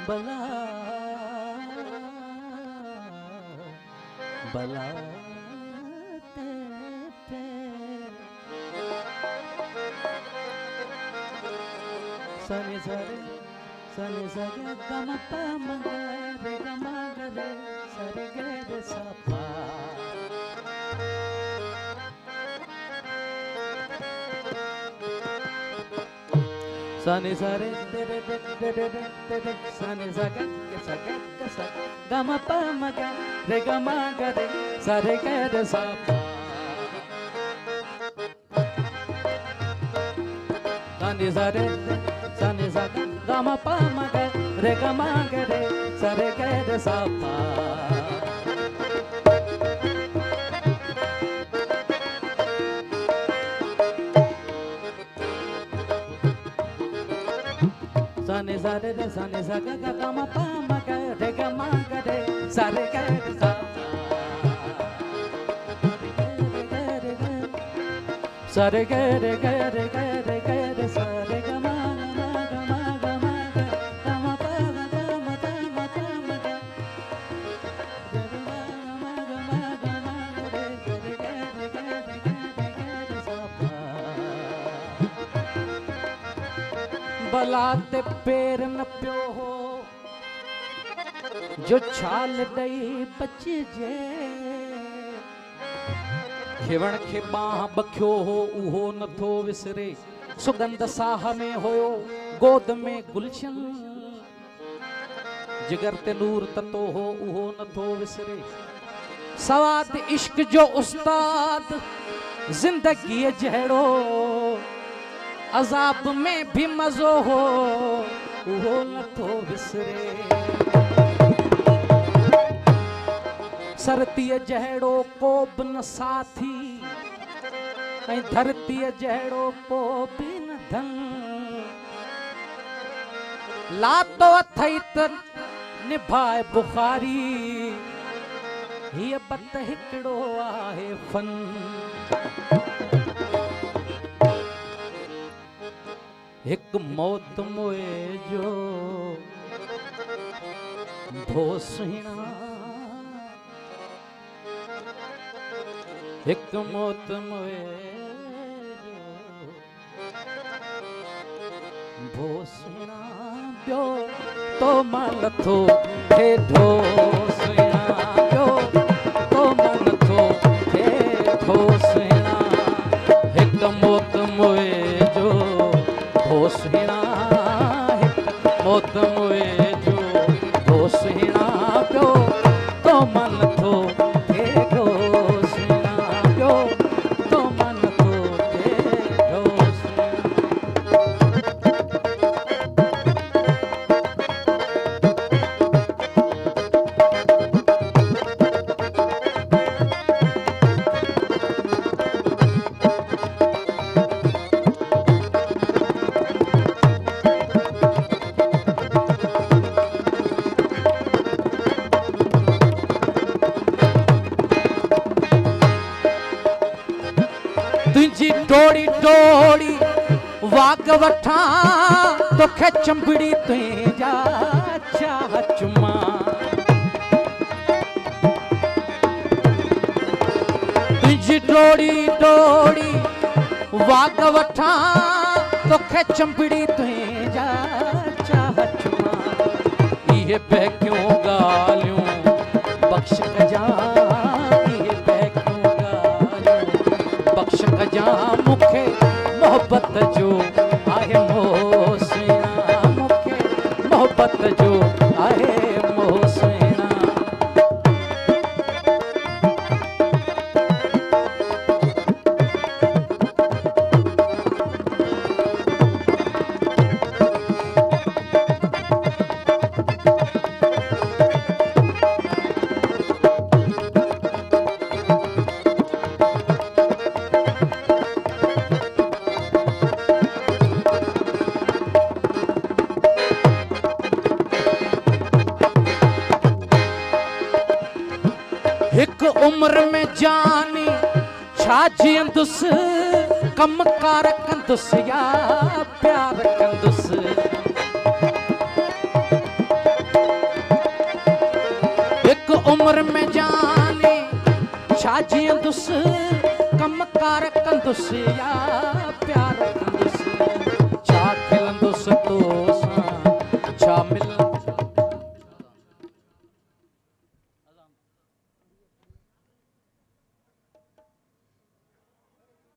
बला बला पे सनि सरे सनि सगे गम प मग रे गम गे सरे गे रे सा पा सनि सरे तेरे तेरे सनि सगे सा गम प मग रे गम गे सरे गे रे सा पा सनि सरे सनि सगे गम प मग रे गम गे सरे गे रे सा पा सनि सरे रे सनि सगे गम प मग रे गम गे सरे गे रे सा सरे गे रे गे रे गे रे गे रे सरे गम बलाते पैर न पियो हो जो छाल दई बच जे खिवण खे बाह बख्यो हो उहो नथो विसरे सुगंध साह में होयो गोद में गुलशन जिगर ते नूर ततो हो उहो नथो विसरे सवाद इश्क जो उस्ताद जिंदगी जहड़ो अजाब में भी मजो हो वो नथो विसरे सरती जहड़ो को बि न साथी ऐं धरती जहड़ो को बि न धन लातो अथई त निभाए बुखारी हीअ बत हिकिड़ो आहे फन एक मौत मोए जो भोसणा एक मौत मोए जो भोसणा ॿियो तो मां लथो हे ढोसणा ॿियो तो मां लथो हे ढोसणा हिक मौत मोए जो भोसणा मौत मोए जो भोसणा पियो तो मन थो थे घोसणा पियो तो मन थो थे घोसणा तुझी डोड़ी डोड़ी वाग वठा तोखे चंबड़ी तुंहिंजा चाह चुमा तुझी डोड़ी डोड़ी वाग वठा तोखे चंबड़ी तुंहिंजा चाह चुमा इहे बहकियूं ॻाल्हियूं बख़्श कजां इहे बहकियूं ॻाल्हियूं बख़्श कजां मूंखे मोहब्बत जो आहे मोहसिना मूंखे मोहब्बत जो आहे मोहसिना एक उम्र में जानी छा जींदुसि कम कार कंदुसि या प्यार कंदुसि उम्र में जाने छाजियां दुस कम कार कंदुस या प्यार